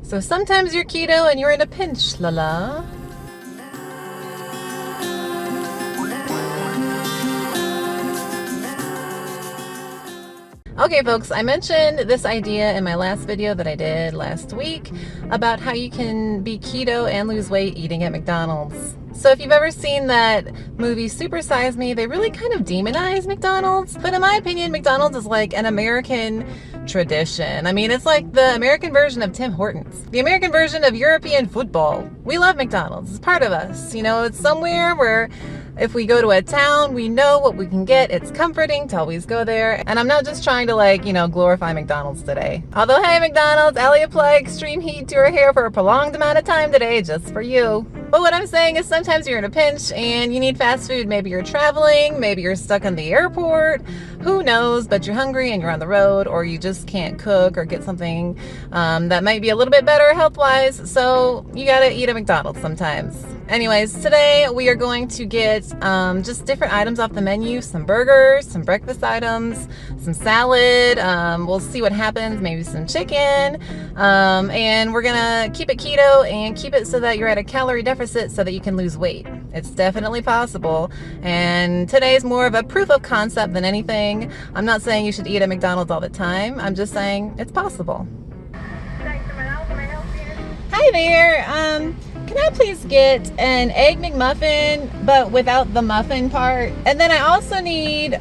So sometimes you're keto and you're in a pinch, la. Okay folks, I mentioned this idea in my last video that I did last week about how you can be keto and lose weight eating at McDonald's. So if you've ever seen that movie Super Size Me, they really kind of demonize McDonald's. But in my opinion, McDonald's is like an American tradition. I mean, it's like the American version of Tim Hortons, the American version of European football. We love McDonald's. It's part of us. You know, it's somewhere where if we go to a town, we know what we can get. It's comforting to always go there. And I'm not just trying to glorify McDonald's today. Although, hey McDonald's, Allie applied extreme heat to her hair for a prolonged amount of time today just for you. But what I'm saying is sometimes you're in a pinch and you need fast food. Maybe you're traveling, maybe you're stuck in the airport, who knows, but you're hungry and you're on the road, or you just can't cook or get something that might be a little bit better health-wise. So you gotta eat at McDonald's sometimes. Anyways, today we are going to get just different items off the menu, some burgers, some breakfast items, some salad, we'll see what happens, maybe some chicken, and we're gonna keep it keto and keep it so that you're at a calorie deficit so that you can lose weight. It's definitely possible, and today's more of a proof of concept than anything. I'm not saying you should eat at McDonald's all the time, I'm just saying it's possible. Hi there, can I please get an Egg McMuffin, but without the muffin part? And then I also need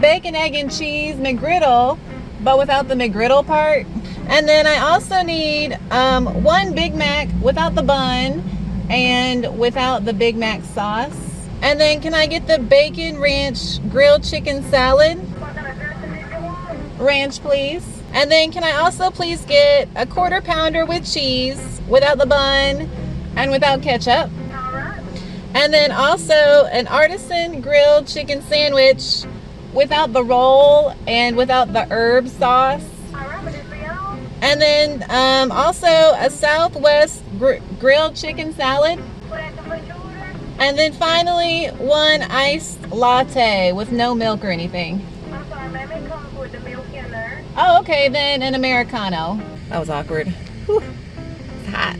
bacon, egg, and cheese McGriddle, but without the McGriddle part. And then I also need one Big Mac without the bun and without the Big Mac sauce. And then can I get the bacon ranch grilled chicken salad? Ranch, please. And then can I also please get a quarter pounder with cheese without the bun and without ketchup? And then also an artisan grilled chicken sandwich without the roll and without the herb sauce. And then also a Southwest grilled chicken salad. And then finally one iced latte with no milk or anything. Oh, okay, then an Americano. That was awkward. Whew. It's hot.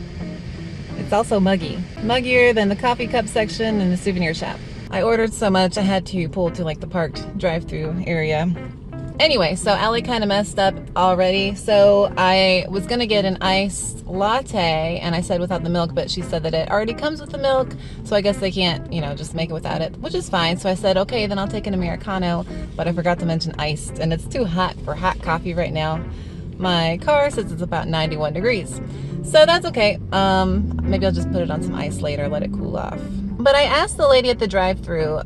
It's also muggy. Muggier than the coffee cup section in the souvenir shop. I ordered so much I had to pull to the parked drive-through area. Anyway, so Allie kind of messed up already. So I was gonna get an iced latte and I said without the milk, but she said that it already comes with the milk. So I guess they can't, just make it without it, which is fine. So I said, okay, then I'll take an Americano, but I forgot to mention iced and it's too hot for hot coffee right now. My car says it's about 91 degrees. So that's okay. Maybe I'll just put it on some ice later, let it cool off. But I asked the lady at the drive-thru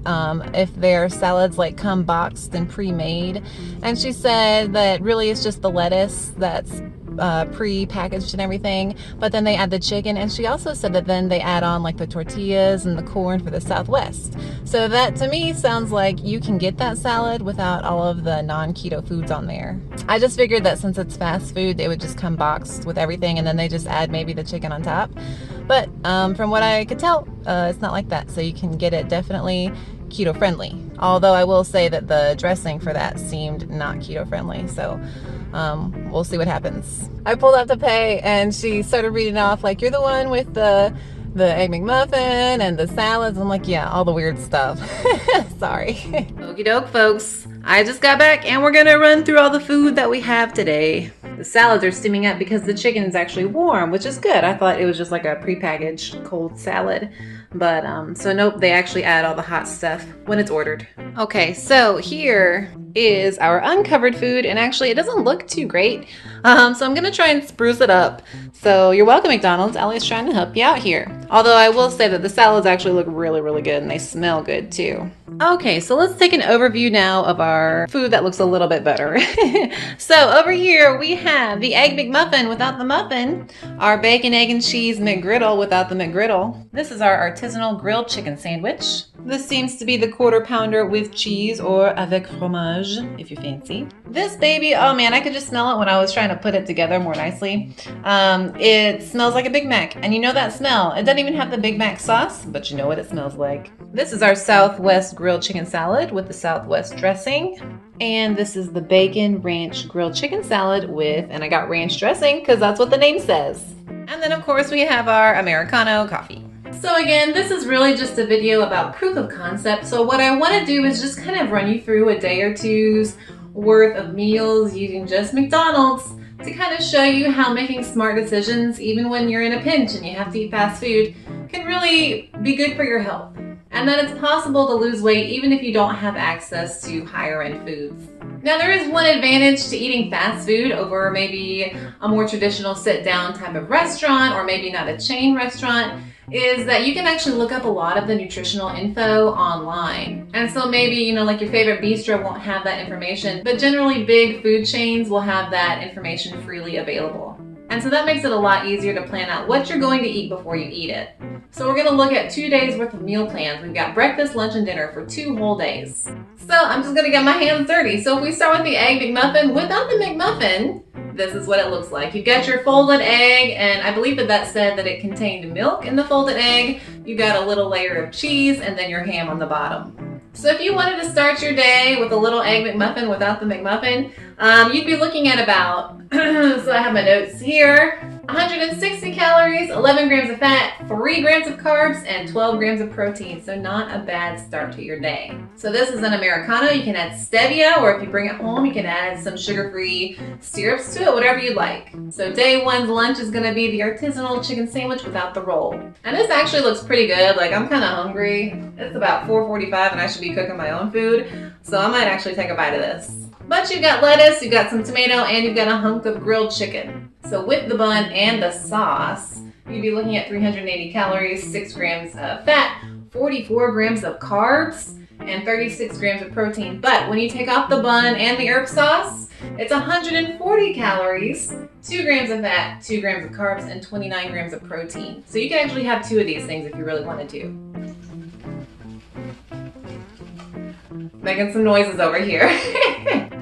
if their salads come boxed and pre-made, and she said that really it's just the lettuce that's pre-packaged and everything, but then they add the chicken, and she also said that then they add on the tortillas and the corn for the Southwest. So that to me sounds like you can get that salad without all of the non-keto foods on there. I just figured that since it's fast food, they would just come boxed with everything and then they just add maybe the chicken on top. But from what I could tell, it's not like that. So you can get it definitely keto friendly. Although I will say that the dressing for that seemed not keto friendly. So we'll see what happens. I pulled out to pay and she started reading off you're the one with the Egg McMuffin and the salads. I'm like, yeah, all the weird stuff. Sorry. Okie doke, folks. I just got back and we're gonna run through all the food that we have today. The salads are steaming up because the chicken is actually warm, which is good. I thought it was just a prepackaged cold salad. But, so nope, they actually add all the hot stuff when it's ordered. Okay, so here is our uncovered food, and actually it doesn't look too great. So I'm gonna try and spruce it up. So you're welcome, McDonald's. Allie's trying to help you out here. Although I will say that the salads actually look really, really good, and they smell good too. Okay, so let's take an overview now of our food that looks a little bit better. So over here we have the Egg McMuffin without the muffin, our bacon, egg, and cheese McGriddle without the McGriddle. This is our artisanal grilled chicken sandwich. This seems to be the quarter pounder with cheese or avec fromage. fromage, if you fancy. This baby, oh man, I could just smell it when I was trying to put it together more nicely. It smells like a Big Mac, and you know that smell. It doesn't even have the Big Mac sauce, but you know what it smells like. This is our Southwest grilled chicken salad with the Southwest dressing. And this is the bacon ranch grilled chicken salad with, and I got ranch dressing because that's what the name says. And then of course we have our Americano coffee. So again, this is really just a video about proof of concept. So what I want to do is just kind of run you through a day or two's worth of meals using just McDonald's to kind of show you how making smart decisions, even when you're in a pinch and you have to eat fast food, can really be good for your health. And that it's possible to lose weight even if you don't have access to higher end foods. Now there is one advantage to eating fast food over maybe a more traditional sit down type of restaurant, or maybe not a chain restaurant, is that you can actually look up a lot of the nutritional info online. And so maybe, like your favorite bistro won't have that information, but generally big food chains will have that information freely available. And so that makes it a lot easier to plan out what you're going to eat before you eat it. So we're gonna look at 2 days worth of meal plans. We've got breakfast, lunch, and dinner for 2 whole days. So I'm just gonna get my hands dirty. So if we start with the Egg McMuffin, without the McMuffin, this is what it looks like. You've got your folded egg, and I believe that said that it contained milk in the folded egg. You got a little layer of cheese, and then your ham on the bottom. So if you wanted to start your day with a little Egg McMuffin without the McMuffin, you'd be looking at about, so I have my notes here, 160 calories, 11 grams of fat, 3 grams of carbs, and 12 grams of protein. So not a bad start to your day. So this is an Americano. You can add stevia, or if you bring it home, you can add some sugar-free syrups to it, whatever you like. So day 1's lunch is gonna be the artisanal chicken sandwich without the roll. And this actually looks pretty good. Like, I'm kind of hungry. It's about 4:45 and I should be cooking my own food. So I might actually take a bite of this. But you've got lettuce, you've got some tomato, and you've got a hunk of grilled chicken. So with the bun and the sauce, you'd be looking at 380 calories, 6 grams of fat, 44 grams of carbs, and 36 grams of protein. But when you take off the bun and the herb sauce, it's 140 calories, 2 grams of fat, 2 grams of carbs, and 29 grams of protein. So you can actually have 2 of these things if you really wanted to. Making some noises over here.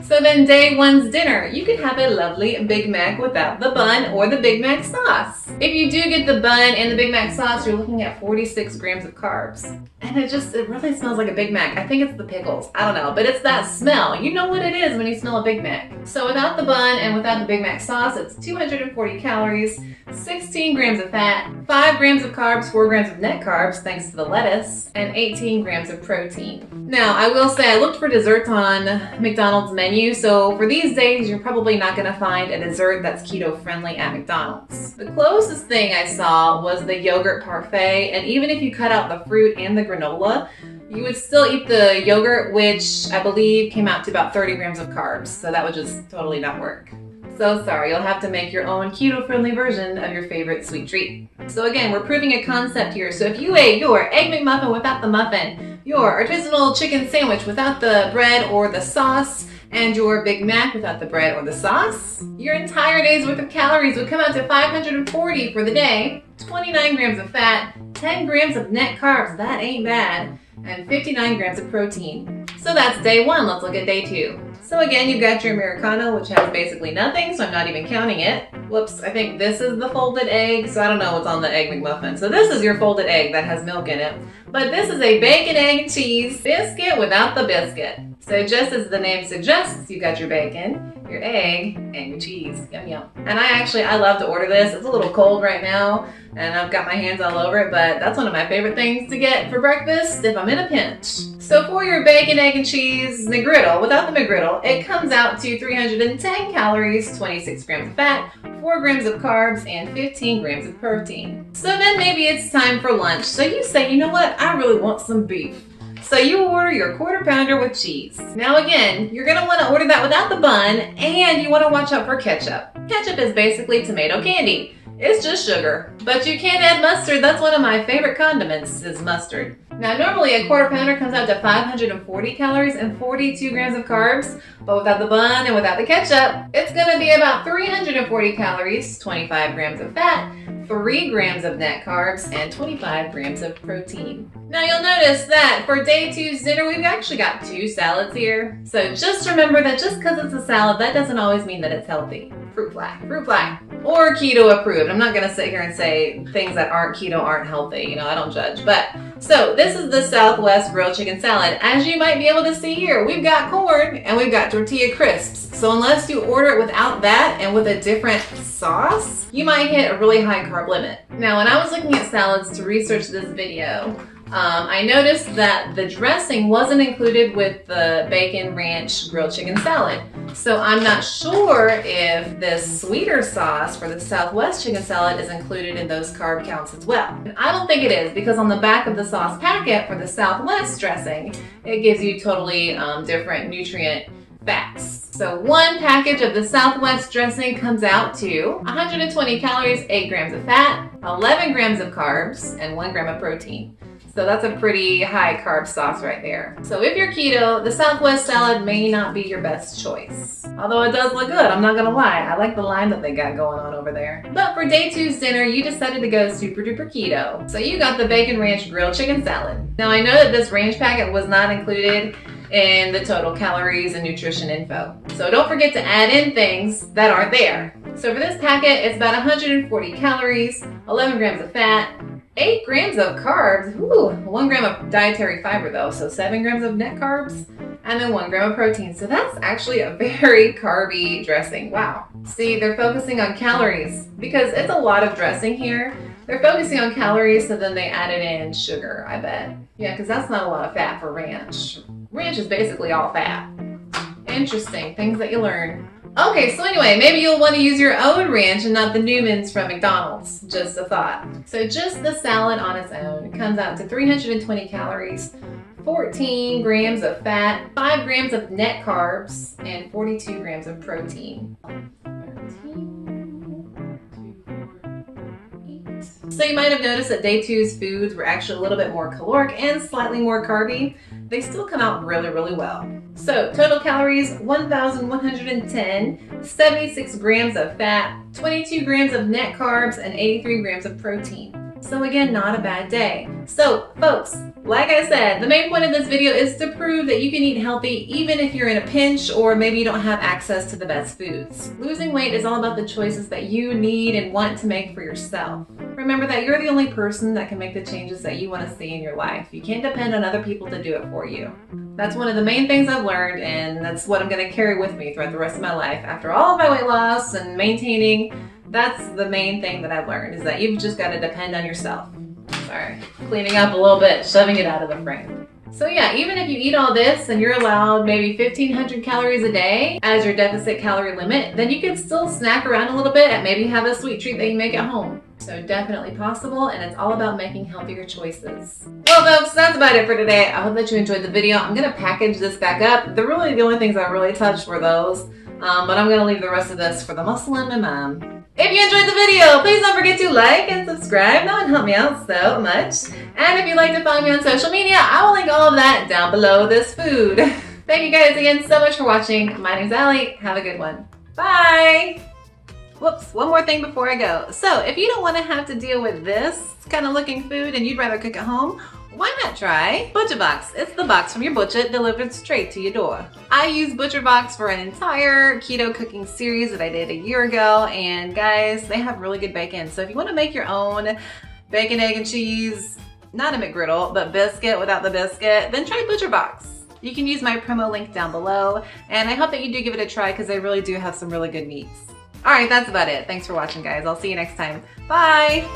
So then day 1's dinner, you can have a lovely Big Mac without the bun or the Big Mac sauce. If you do get the bun and the Big Mac sauce, you're looking at 46 grams of carbs. And it really smells like a Big Mac. I think it's the pickles. I don't know, but it's that smell. You know what it is when you smell a Big Mac. So without the bun and without the Big Mac sauce, it's 240 calories, 16 grams of fat, 5 grams of carbs, 4 grams of net carbs, thanks to the lettuce, and 18 grams of protein. Now, I will say I looked for desserts on McDonald's menu, so for these days, you're probably not gonna find a dessert that's keto friendly at McDonald's. The closest thing I saw was the yogurt parfait, and even if you cut out the fruit and the granola, you would still eat the yogurt, which I believe came out to about 30 grams of carbs, so that would just totally not work. So sorry, you'll have to make your own keto-friendly version of your favorite sweet treat. So again, we're proving a concept here. So if you ate your Egg McMuffin without the muffin, your artisanal chicken sandwich without the bread or the sauce, and your Big Mac without the bread or the sauce, your entire day's worth of calories would come out to 540 for the day, 29 grams of fat, 10 grams of net carbs, that ain't bad, and 59 grams of protein. So that's day 1. Let's look at day 2. So again, you've got your Americano, which has basically nothing, so I'm not even counting it. Whoops, I think this is the folded egg, so I don't know what's on the Egg McMuffin. So this is your folded egg that has milk in it. But this is a bacon, egg, and cheese biscuit without the biscuit. So just as the name suggests, you've got your bacon, your egg, and your cheese. Yum, yum. And I love to order this. It's a little cold right now, and I've got my hands all over it, but that's one of my favorite things to get for breakfast if I'm in a pinch. So for your bacon, egg, and cheese McGriddle, without the McGriddle, it comes out to 310 calories, 26 grams of fat, 4 grams of carbs, and 15 grams of protein. So then maybe it's time for lunch. So you say, you know what, I really want some beef. So you order your quarter pounder with cheese. Now again, you're gonna wanna order that without the bun, and you wanna watch out for ketchup. Ketchup is basically tomato candy. It's just sugar. But you can add mustard. That's one of my favorite condiments is mustard. Now normally a quarter pounder comes out to 540 calories and 42 grams of carbs, but without the bun and without the ketchup, it's gonna be about 340 calories, 25 grams of fat, 3 grams of net carbs, and 25 grams of protein. Now you'll notice that for day 2's dinner, we've actually got 2 salads here. So just remember that just because it's a salad, that doesn't always mean that it's healthy. Fruit fly, or keto approved. I'm not gonna sit here and say things that aren't keto aren't healthy. You know, I don't judge. But so this is the Southwest grilled chicken salad. As you might be able to see here, we've got corn and we've got tortilla crisps. So unless you order it without that and with a different sauce, you might hit a really high carb limit. Now, when I was looking at salads to research this video, I noticed that the dressing wasn't included with the bacon ranch grilled chicken salad. So I'm not sure if this sweeter sauce for the Southwest chicken salad is included in those carb counts as well. And I don't think it is, because on the back of the sauce packet for the Southwest dressing, it gives you totally different nutrient facts. So one package of the Southwest dressing comes out to 120 calories, 8 grams of fat, 11 grams of carbs, and 1 gram of protein. So that's a pretty high carb sauce right there. So if you're keto, the Southwest salad may not be your best choice. Although it does look good, I'm not gonna lie. I like the lime that they got going on over there. But for day 2's dinner, you decided to go super duper keto. So you got the bacon ranch grilled chicken salad. Now I know that this ranch packet was not included in the total calories and nutrition info. So don't forget to add in things that aren't there. So for this packet, it's about 140 calories, 11 grams of fat, 8 grams of carbs, 1 gram of dietary fiber though, so 7 grams of net carbs, and then 1 gram of protein. So that's actually a very carby dressing. Wow. See, they're focusing on calories because it's a lot of dressing here. They're focusing on calories, so then they added in sugar, I bet. Yeah, because that's not a lot of fat for ranch. Ranch is basically all fat. Interesting, things that you learn. Okay, so anyway, maybe you'll want to use your own ranch and not the Newman's from McDonald's. Just a thought. So just the salad on its own comes out to 320 calories, 14 grams of fat, 5 grams of net carbs, and 42 grams of protein. So you might have noticed that day 2's foods were actually a little bit more caloric and slightly more carby. They still come out really, really well. So total calories, 1,110, 76 grams of fat, 22 grams of net carbs, and 83 grams of protein. So again, not a bad day. So folks, like I said, the main point of this video is to prove that you can eat healthy even if you're in a pinch or maybe you don't have access to the best foods. Losing weight is all about the choices that you need and want to make for yourself. Remember that you're the only person that can make the changes that you want to see in your life. You can't depend on other people to do it for you. That's one of the main things I've learned, and that's what I'm going to carry with me throughout the rest of my life. After all of my weight loss and maintaining, that's the main thing that I've learned, is that you've just got to depend on yourself. Sorry, cleaning up a little bit, shoving it out of the frame. So yeah, even if you eat all this and you're allowed maybe 1,500 calories a day as your deficit calorie limit, then you can still snack around a little bit and maybe have a sweet treat that you make at home. So definitely possible, and it's all about making healthier choices. Well folks, that's about it for today. I hope that you enjoyed the video. I'm going to package this back up. The only things I really touched were those, but I'm going to leave the rest of this for the muscle in my mom. If you enjoyed the video, please don't forget to like and subscribe. That would help me out so much. And if you'd like to find me on social media, I will link all of that down below this food. Thank you guys again so much for watching. My name's Allie. Have a good one. Bye! Whoops, one more thing before I go. So if you don't want to have to deal with this kind of looking food and you'd rather cook at home, why not try ButcherBox? It's the box from your butcher delivered straight to your door. I use ButcherBox for an entire keto cooking series that I did a year ago, and guys, they have really good bacon. So if you want to make your own bacon, egg, and cheese, not a McGriddle, but biscuit without the biscuit, then try ButcherBox. You can use my promo link down below, and I hope that you do give it a try because they really do have some really good meats. Alright, that's about it. Thanks for watching, guys. I'll see you next time. Bye!